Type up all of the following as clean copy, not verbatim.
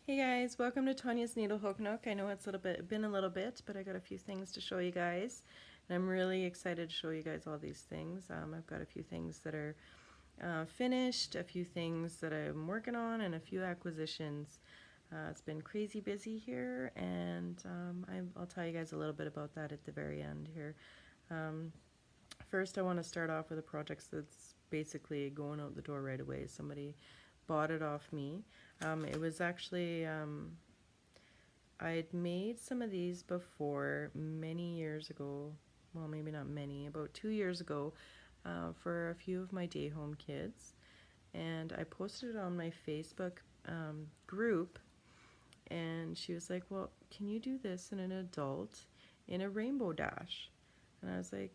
Hey guys, welcome to Tanya's Needle Hook Nook. I know it's been a little bit, but I got a few things to show you guys, and I'm really excited to show you guys all these things. I've got a few things that are finished, a few things that I'm working on, and a few acquisitions. It's been crazy busy here, and I'll tell you guys a little bit about that at the very end here. First, I want to start off with a project that's basically going out the door right away. Somebody bought it off me. It was actually, I'd made some of these before many years ago. Well, maybe not many, about 2 years ago, for a few of my day home kids. And I posted it on my Facebook group, and she was like, well, can you do this in an adult in a rainbow dash? And I was like,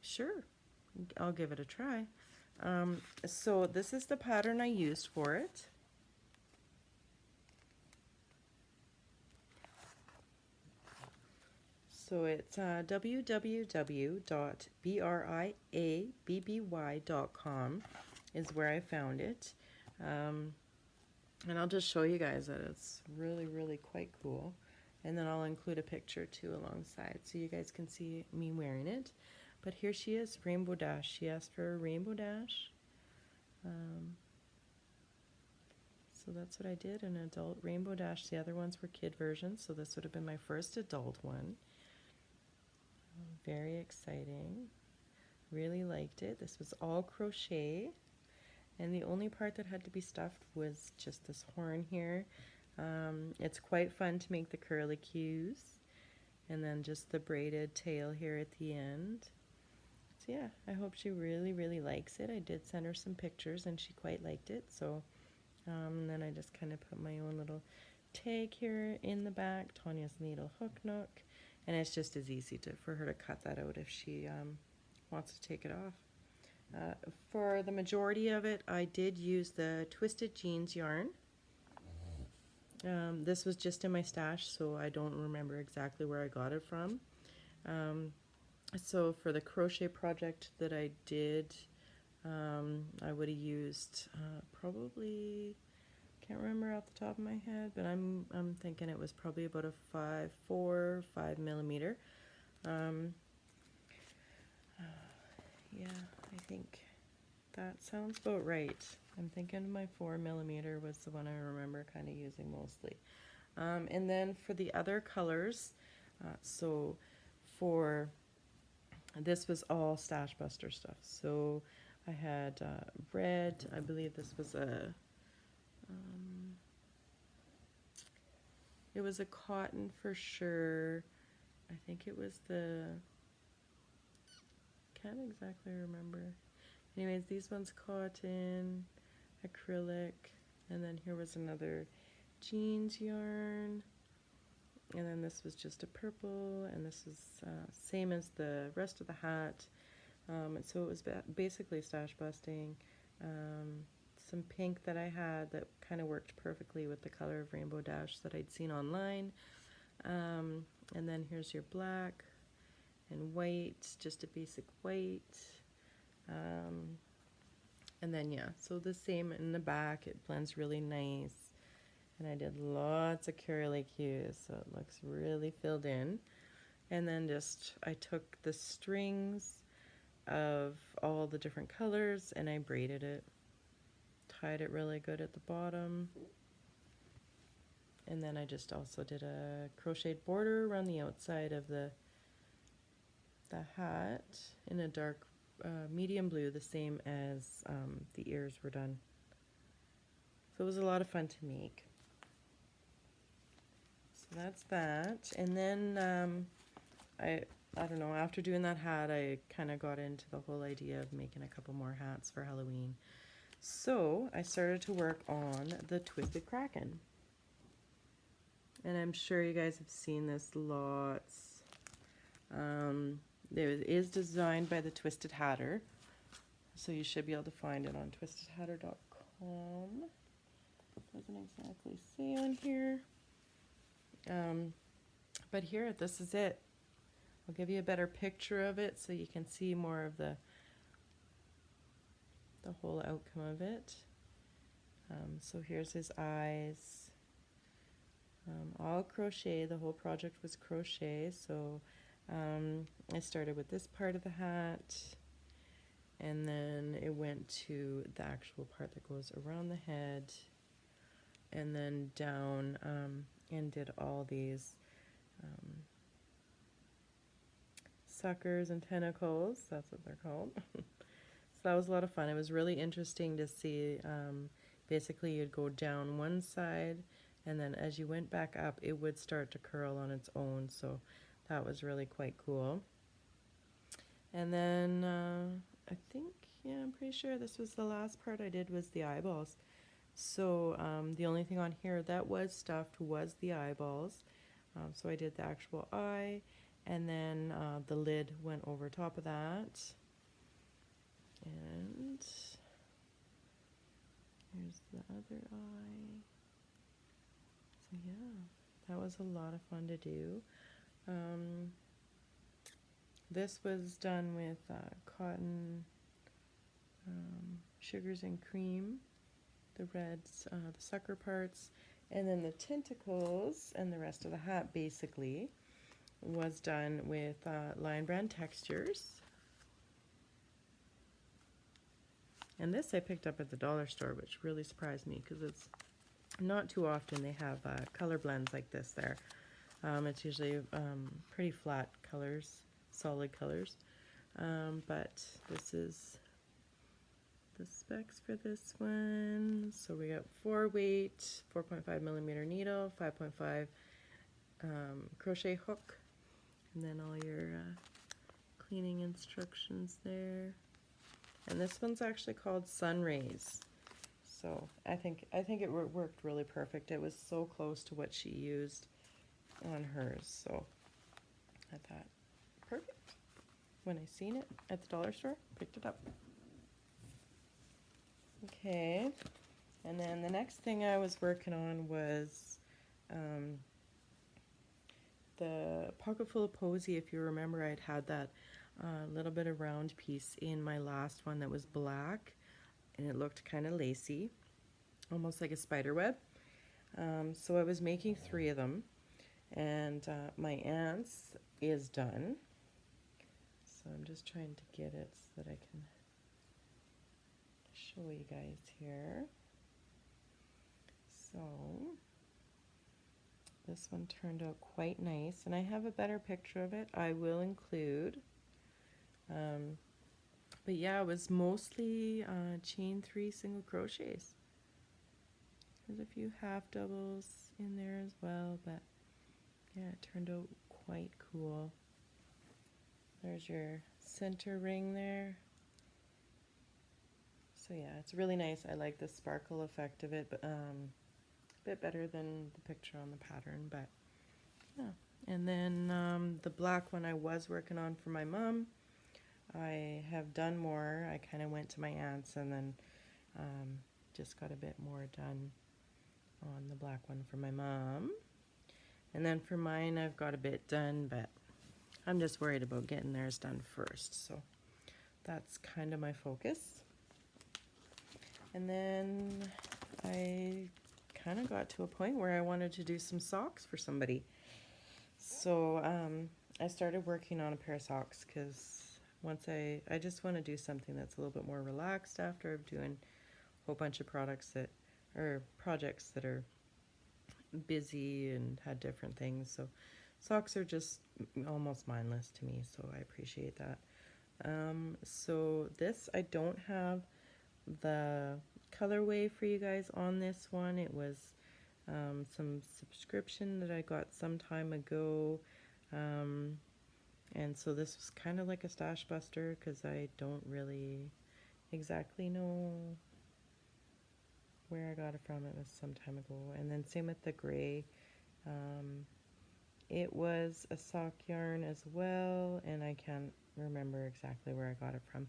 sure, I'll give it a try. So this is the pattern I used for it. So it's www.briabby.com is where I found it. And I'll just show you guys that it's really, really quite cool. And then I'll include a picture too alongside so you guys can see me wearing it. But here she is, Rainbow Dash. She asked for a Rainbow Dash. So that's what I did, an adult Rainbow Dash. The other ones were kid versions, so this would have been my first adult one. Very exciting. Really liked it. This was all crochet, and the only part that had to be stuffed was just this horn here. It's quite fun to make the curlicues, and then just the braided tail here at the end. So yeah, I hope she really, really likes it. I did send her some pictures, and she quite liked it. So, and then I just kind of put my own little tag here in the back, Tanya's Needle Hook Nook. And it's just as easy for her to cut that out if she wants to take it off. For the majority of it, I did use the Twisted Jeans yarn. This was just in my stash, so I don't remember exactly where I got it from. So for the crochet project that I did, I would have used probably, can't remember off the top of my head, but I'm thinking it was probably about a 5 millimeter. Yeah, I think that sounds about right. I'm thinking my 4 millimeter was the one I remember kind of using mostly. And then for the other colors, so for this was all Stash Buster stuff. So I had red, I believe this was it was a cotton for sure. I think it was can't exactly remember. Anyways, these ones cotton, acrylic, and then here was another jeans yarn. And then this was just a purple, and this is same as the rest of the hat. So it was basically stash busting. Some pink that I had that kind of worked perfectly with the color of Rainbow Dash that I'd seen online. And then here's your black and white, just a basic white. And then yeah, so the same in the back, it blends really nice. And I did lots of curlicues, so it looks really filled in. And then just, I took the strings of all the different colors and I braided it. Tied it really good at the bottom. And then I just also did a crocheted border around the outside of the hat in a dark medium blue, the same as the ears were done. So it was a lot of fun to make. So that's that. And then I don't know, after doing that hat, I kind of got into the whole idea of making a couple more hats for Halloween. So I started to work on the Twisted Kraken. And I'm sure you guys have seen this lots. It is designed by the Twisted Hatter. So you should be able to find it on twistedhatter.com. Doesn't exactly say on here. But here, this is it. I'll give you a better picture of it so you can see more of the whole outcome of it. So here's his eyes. all crochet. The whole project was crochet, so I started with this part of the hat, and then it went to the actual part that goes around the head, and then down, and did all these suckers and tentacles. That's what they're called. So that was a lot of fun. It was really interesting to see. Basically, you'd go down one side, and then as you went back up, it would start to curl on its own. So that was really quite cool. And then I think, yeah, I'm pretty sure this was the last part I did was the eyeballs. So the only thing on here that was stuffed was the eyeballs. So I did the actual eye, and then the lid went over top of that. And here's the other eye. So yeah, that was a lot of fun to do. This was done with cotton, sugars and cream, the reds, the sucker parts, and then the tentacles and the rest of the hat basically was done with Lion Brand textures. And this I picked up at the dollar store, which really surprised me because it's not too often they have color blends like this there. It's usually pretty flat colors, solid colors. But this is the specs for this one. So we got 4 weight, 4.5 millimeter needle, 5.5 crochet hook, and then all your cleaning instructions there. And this one's actually called Sun Rays. So I think it worked really perfect. It was so close to what she used on hers. So I thought, perfect. When I seen it at the dollar store, picked it up. Okay, and then the next thing I was working on was the pocket full of posy. If you remember, I'd had that little bit of round piece in my last one that was black, and it looked kind of lacy, almost like a spider web. So I was making 3 of them, and my aunt's is done. So I'm just trying to get it so that I can show you guys here. So this one turned out quite nice, and I have a better picture of it I will include. But yeah, it was mostly chain 3 single crochets. There's a few half doubles in there as well, but yeah, it turned out quite cool. There's your center ring there. So yeah, it's really nice. I like the sparkle effect of it, but a bit better than the picture on the pattern, but yeah. And then the black one I was working on for my mom. I have done more. I kind of went to my aunt's and then just got a bit more done on the black one for my mom. And then for mine, I've got a bit done, but I'm just worried about getting theirs done first. So that's kind of my focus. And then I kind of got to a point where I wanted to do some socks for somebody. So I started working on a pair of socks because once I just want to do something that's a little bit more relaxed after doing a whole bunch of projects that are busy and had different things. So socks are just almost mindless to me, so I appreciate that. So this, I don't have the colorway for you guys on this one. It was some subscription that I got some time ago, and so this was kind of like a stash buster because I don't really exactly know where I got it from. It was some time ago. And then same with the gray. It was a sock yarn as well, and I can't remember exactly where I got it from.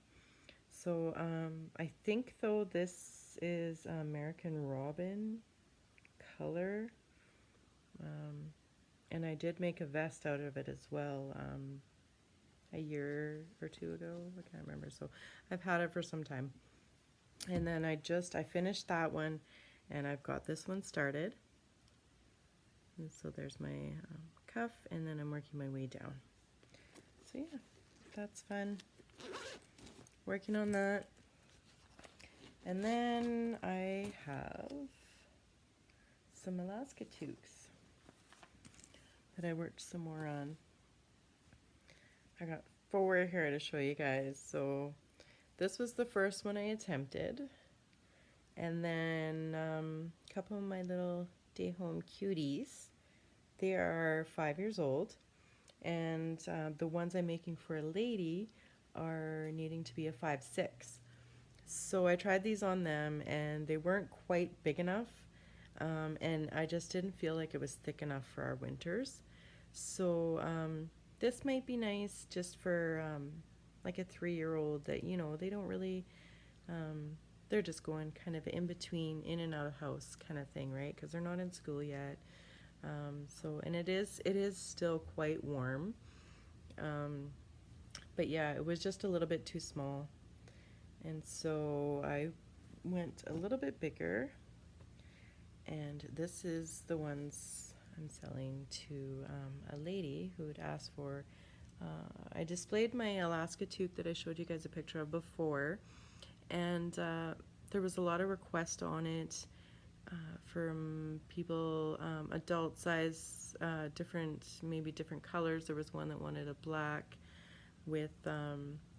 So I think though this is American Robin color, and I did make a vest out of it as well a year or 2 ago. I can't remember. So I've had it for some time. And then I finished that one, and I've got this one started. And so there's my cuff, and then I'm working my way down. So yeah, that's fun. Working on that. And then I have some Alaska toques that I worked some more on. I got 4 here to show you guys. So this was the first one I attempted. And then a couple of my little day home cuties. They are 5 years old. And the ones I'm making for a lady are needing to be a 5'6". So I tried these on them and they weren't quite big enough. And I just didn't feel like it was thick enough for our winters. So this might be nice just for like a 3-year-old that, you know, they don't really, they're just going kind of in between, in and out of house kind of thing, right? Because they're not in school yet. So, and it is still quite warm. But yeah, it was just a little bit too small. And so I went a little bit bigger. And this is the ones I'm selling to a lady who had asked for. I displayed my Alaska toque that I showed you guys a picture of before. And there was a lot of requests on it. From people, adult size, maybe different colors. There was one that wanted a black with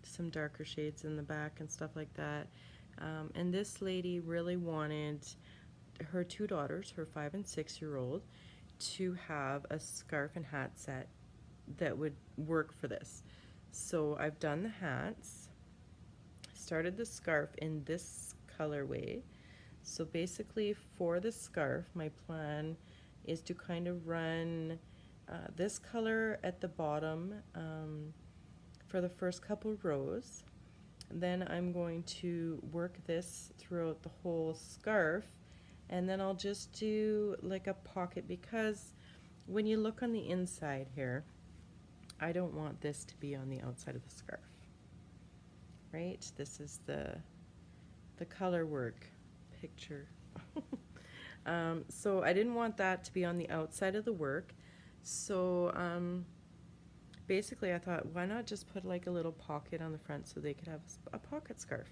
some darker shades in the back and stuff like that. And this lady really wanted her 2 daughters, her 5 and 6-year-old, to have a scarf and hat set that would work for this. So I've done the hats, started the scarf in this colorway. So basically for the scarf, my plan is to kind of run this color at the bottom for the first couple rows. Then I'm going to work this throughout the whole scarf, and then I'll just do like a pocket, because when you look on the inside here, I don't want this to be on the outside of the scarf, right? This is the color work picture. So I didn't want that to be on the outside of the work. So basically I thought, why not just put like a little pocket on the front so they could have a pocket scarf.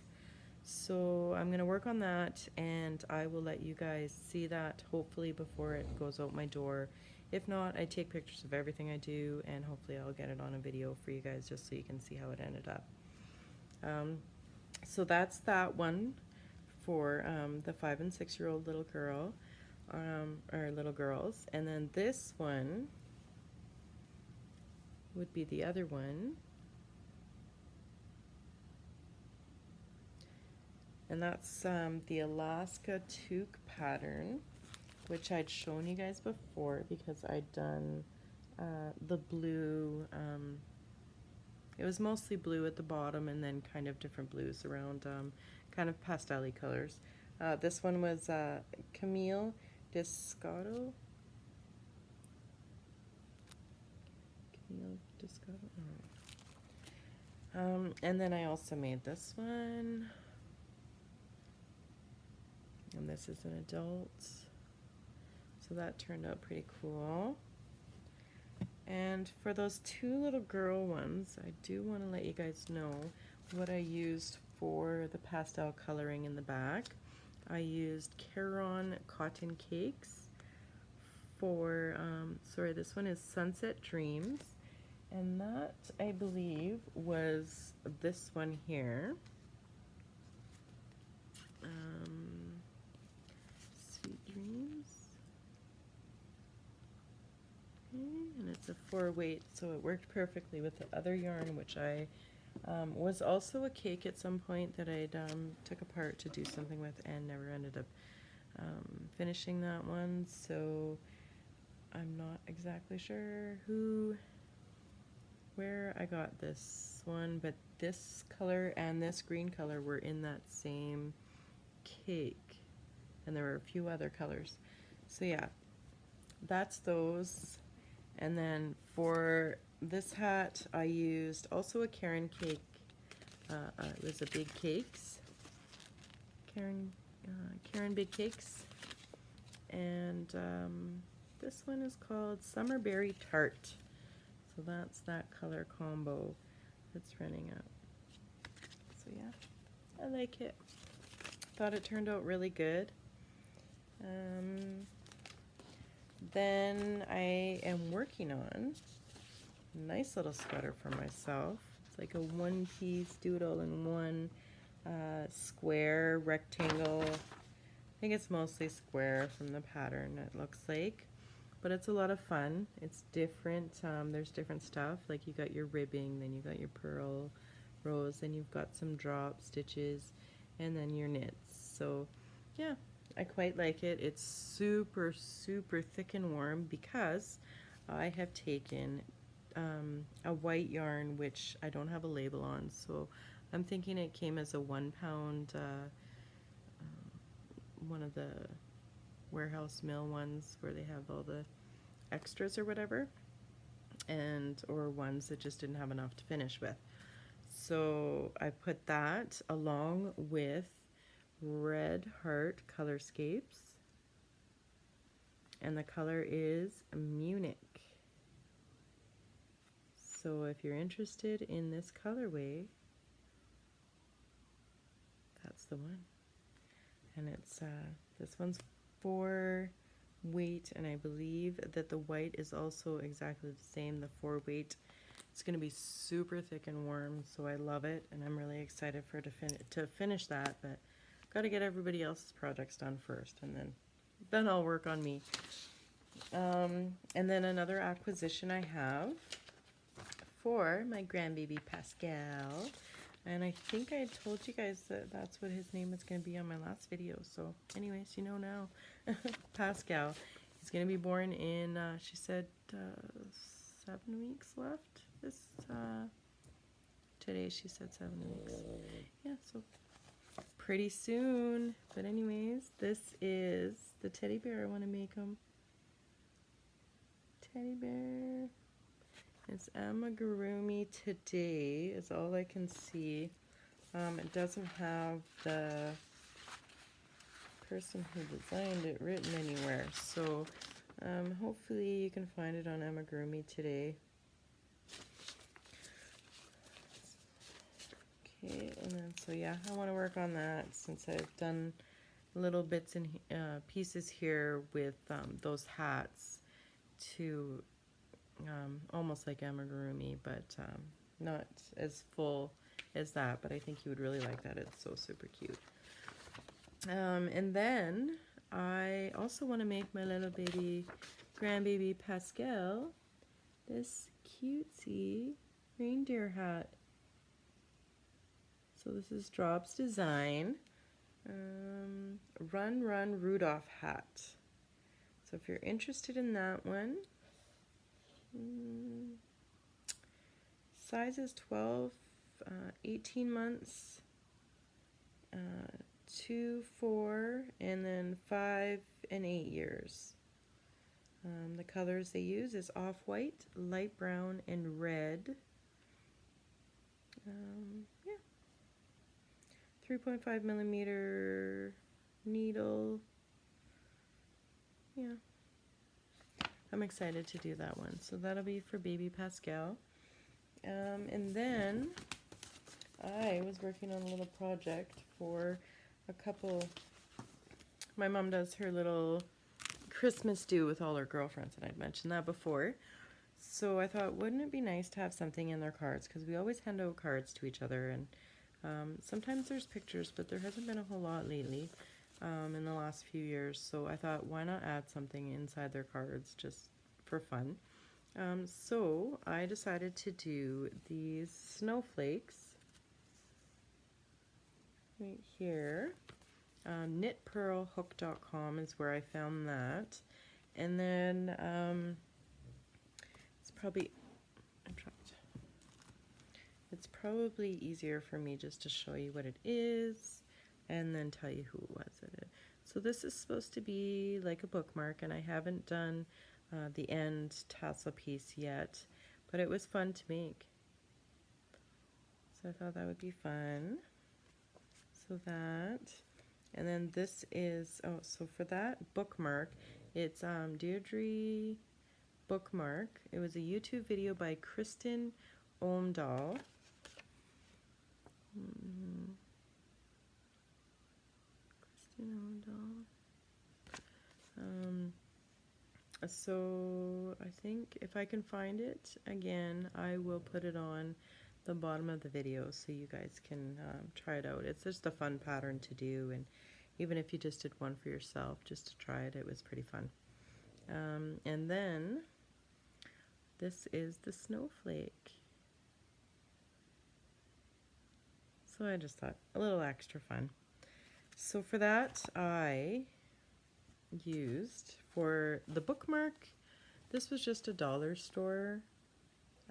So I'm going to work on that, and I will let you guys see that hopefully before it goes out my door. If not, I take pictures of everything I do, and hopefully I'll get it on a video for you guys just so you can see how it ended up. So that's that one for the 5 and 6-year-old little girl, or little girls. And then this one would be the other one. And that's the Alaska Toque pattern, which I'd shown you guys before because I'd done the blue. It was mostly blue at the bottom and then kind of different blues around, kind of pastel-y colors. This one was Camille Discato. Camille Discato. Oh. And then I also made this one. And this is an adult. So that turned out pretty cool. And for those 2 little girl ones, I do want to let you guys know what I used for the pastel coloring in the back. I used Caron Cotton Cakes for, sorry, this one is Sunset Dreams. And that, I believe, was this one here. Sweet Dreams. And it's a 4-weight, so it worked perfectly with the other yarn, which I was also a cake at some point that I took apart to do something with and never ended up finishing that one. So I'm not exactly sure where I got this one, but this color and this green color were in that same cake, and there were a few other colors. So yeah, that's those. And then for this hat, I used also a Caron cake. It was a Big Cakes. Caron Big Cakes. And This one is called Summerberry Tart. So that's that color combo that's running up. So yeah, I like it. Thought it turned out really good. Then I am working on a nice little sweater for myself. It's like a one-piece, do it all in one square, rectangle. I think it's mostly square from the pattern, it looks like. But it's a lot of fun. It's different. There's different stuff. Like you got your ribbing, then you got your purl rows, then you've got some drop stitches, and then your knits. So yeah, I quite like it. It's super, super thick and warm because I have taken a white yarn, which I don't have a label on. So I'm thinking it came as a 1 pound, one of the warehouse mill ones where they have all the extras or whatever, and or ones that just didn't have enough to finish with. So I put that along with Red Heart Colorscapes, and the color is Munich. So if you're interested in this colorway, that's the one. And it's this one's 4 weight, and I believe that the white is also exactly the same, the 4 weight. It's going to be super thick and warm, so I love it, and I'm really excited for it to finish that, but got to get everybody else's projects done first, and then I'll work on me. And then another acquisition I have for my grandbaby Pascal, and I think I had told you guys that that's what his name was going to be on my last video, so anyways, you know now. Pascal. He's going to be born in, she said, 7 weeks left. Today she said 7 weeks. Yeah, so pretty soon. But anyways, this is the teddy bear I want to make him. Teddy bear. It's amigurumi today is all I can see. It doesn't have the person who designed it written anywhere, so hopefully you can find it on amigurumi today. Okay, and then so yeah, I want to work on that since I've done little bits and pieces here with those hats to almost like amigurumi, but not as full as that, but I think you would really like that. It's so super cute. And then I also want to make my little baby, grandbaby Pascal, this cutesy reindeer hat. So this is Drop's design. Run, Run Rudolph hat. So if you're interested in that one, size is 12, 18 months, 2, 4, and then 5 and 8 years. The colors they use is off-white, light brown, and red. Yeah. 3.5 millimeter needle. Yeah. I'm excited to do that one. So that'll be for baby Pascal. And then I was working on a little project for a couple. My mom does her little Christmas do with all her girlfriends, and I'd mentioned that before. So I thought, wouldn't it be nice to have something in their cards? Because we always hand out cards to each other, and sometimes there's pictures, but there hasn't been a whole lot lately in the last few years. So I thought, why not add something inside their cards just for fun? So I decided to do these snowflakes right here. Knitpearlhook.com is where I found that. And then it's probably easier for me just to show you what it is and then tell you who it was. So this is supposed to be like a bookmark, and I haven't done the end tassel piece yet, but it was fun to make. So I thought that would be fun. So that, And then this is, oh, so for that bookmark, it's Deirdre bookmark. It was a YouTube video by Kristen Omdahl. Kristen Omdahl. So I think if I can find it again, I will put it on the bottom of the video so you guys can try it out. It's just a fun pattern to do, and even if you just did one for yourself just to try it, it was pretty fun. And then this is the snowflake. So I just thought a little extra fun. So for that, I used for the bookmark, this was just a dollar store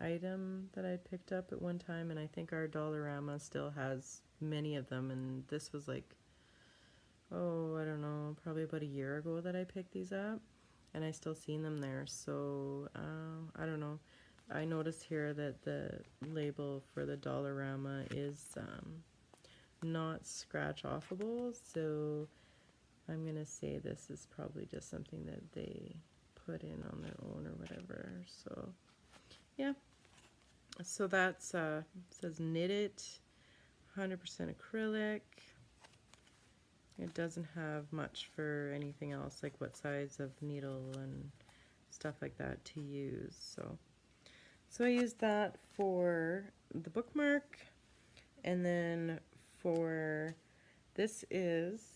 item that I picked up at one time, and I think our Dollarama still has many of them, and this was like, oh, I don't know, probably about a year ago that I picked these up, and I still seen them there. So I don't know, I noticed here that the label for the Dollarama is not scratch offable, so I'm gonna say this is probably just something that they put in on their own or whatever. So yeah, so that's says knit it, 100% acrylic. It doesn't have much for anything else, like what size of needle and stuff like that to use. So I used that for the bookmark, and then for this is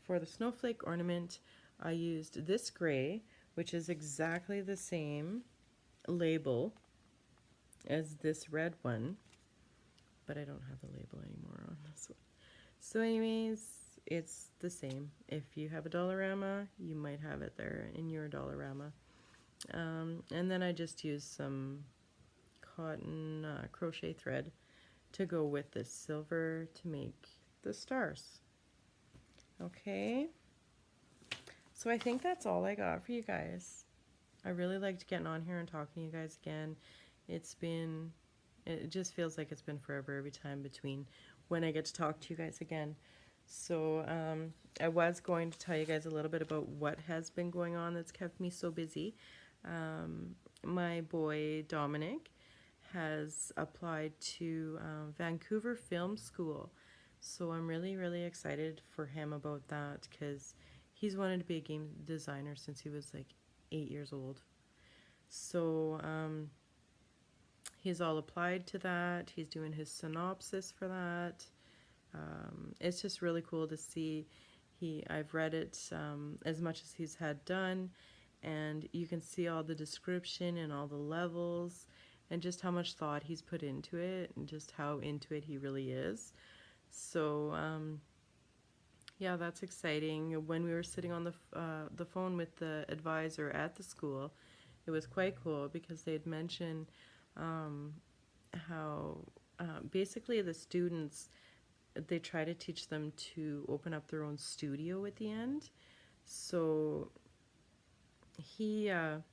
for the snowflake ornament, I used this gray, which is exactly the same label as this red one, but I don't have the label anymore on this one. So anyways, it's the same. If you have a Dollarama, you might have it there in your Dollarama. And then I just used some cotton crochet thread to go with this silver to make the stars. Okay, so I think that's all I got for you guys. I really liked getting on here and talking to you guys again. It just feels like it's been forever every time between when I get to talk to you guys again. So I was going to tell you guys a little bit about what has been going on that's kept me so busy. My boy Dominic has applied to Vancouver Film School. So I'm really, really excited for him about that, because he's wanted to be a game designer since he was like 8 years old. So he's all applied to that. He's doing his synopsis for that. It's just really cool to see. I've read it as much as he's had done, and you can see all the description and all the levels and just how much thought he's put into it and just how into it he really is. So yeah, that's exciting. When we were sitting on the phone with the advisor at the school, it was quite cool because they had mentioned how basically the students, they try to teach them to open up their own studio at the end. So she had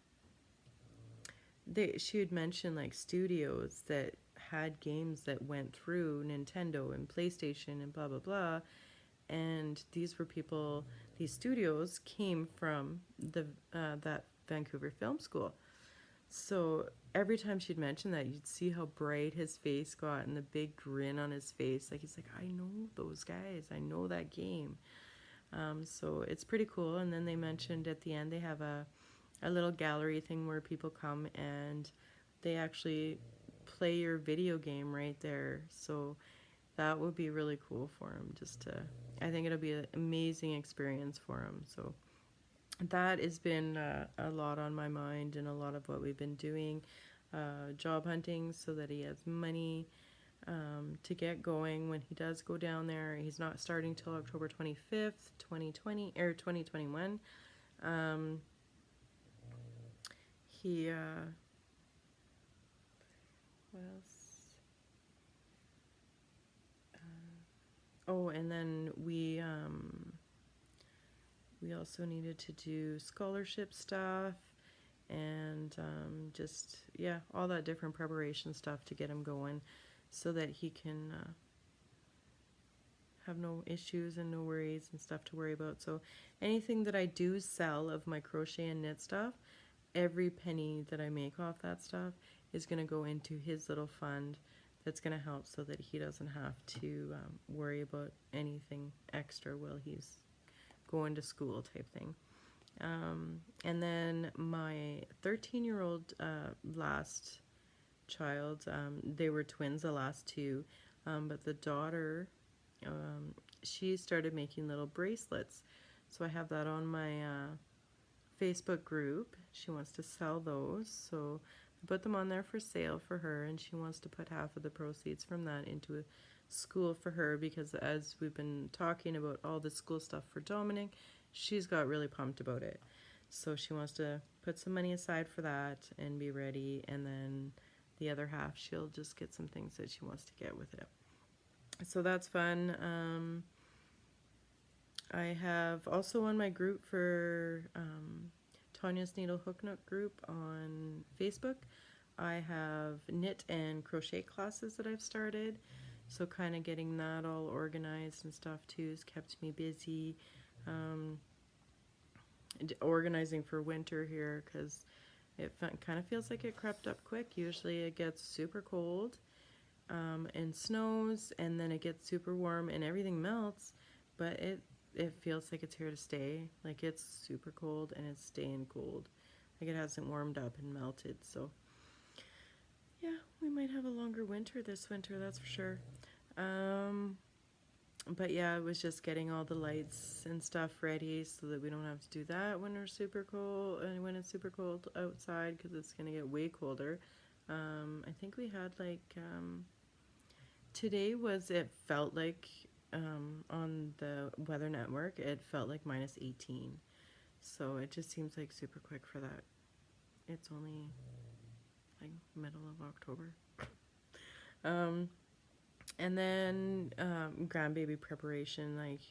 mentioned like studios that had games that went through Nintendo and PlayStation and blah blah blah, and these studios came from that Vancouver Film School. So every time she'd mention that, you'd see how bright his face got and the big grin on his face. Like he's like, I know those guys, I know that game. So it's pretty cool. And then they mentioned at the end they have a little gallery thing where people come and they actually play your video game right there. So that would be really cool for him. I think it'll be an amazing experience for him. So that has been a lot on my mind, and a lot of what we've been doing, job hunting, so that he has money to get going when he does go down there. He's not starting till October 25th, 2020 or 2021. What else? Oh, and then we also needed to do scholarship stuff and just, yeah, all that different preparation stuff to get him going so that he can have no issues and no worries and stuff to worry about. So anything that I do sell of my crochet and knit stuff, every penny that I make off that stuff is going to go into his little fund that's going to help so that he doesn't have to worry about anything extra while he's going to school type thing. And then my 13-year-old last child, they were twins, the last two, but the daughter, she started making little bracelets. So I have that on my Facebook group. She wants to sell those, so I put them on there for sale for her, and she wants to put half of the proceeds from that into a school for her, because as we've been talking about all the school stuff for Dominic, she's got really pumped about it. So she wants to put some money aside for that and be ready, and then the other half she'll just get some things that she wants to get with it. So that's fun. I have also on my group for Tanya's Needle Hook Nook group on Facebook, I have knit and crochet classes that I've started. So kind of getting that all organized and stuff too has kept me busy. Organizing for winter here, because it kind of feels like it crept up quick. Usually it gets super cold and snows, and then it gets super warm and everything melts, but it feels like it's here to stay. Like it's super cold and it's staying cold. Like it hasn't warmed up and melted. So yeah, we might have a longer winter this winter, that's for sure. But yeah, it was just getting all the lights and stuff ready so that we don't have to do that when we're super cold and when it's super cold outside, because it's gonna get way colder. I think we had like today it felt like on the weather network it felt like minus 18, so it just seems like super quick for that. It's only like middle of October. And then grandbaby preparation, like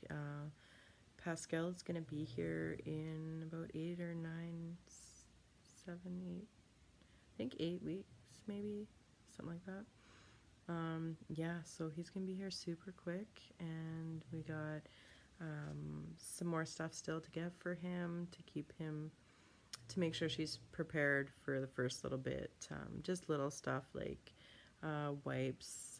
Pascal is gonna be here in about 8 or 9, 7, 8, I think 8 weeks maybe, something like that. Yeah, so he's gonna be here super quick, and we got some more stuff still to get for him to keep him, to make sure she's prepared for the first little bit. Just little stuff like wipes.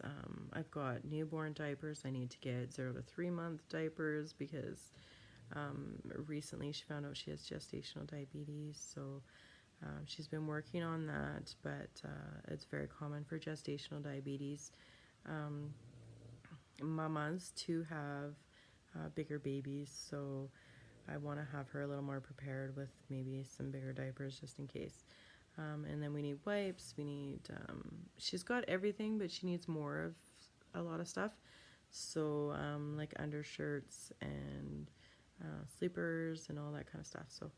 I've got newborn diapers. I need to get 0 to 3 month diapers, because recently she found out she has gestational diabetes, so she's been working on that, but it's very common for gestational diabetes mamas to have bigger babies, so I want to have her a little more prepared with maybe some bigger diapers just in case. And then we need wipes, we need, she's got everything, but she needs more of a lot of stuff. So like undershirts and sleepers and all that kind of stuff. So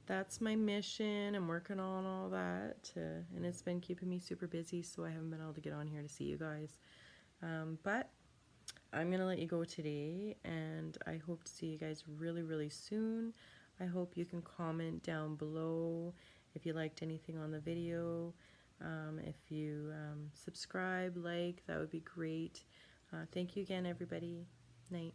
that's my mission. I'm working on all that, and it's been keeping me super busy, so I haven't been able to get on here to see you guys. But I'm going to let you go today, and I hope to see you guys really, really soon. I hope you can comment down below if you liked anything on the video. If you subscribe, like, that would be great. Thank you again, everybody. Night.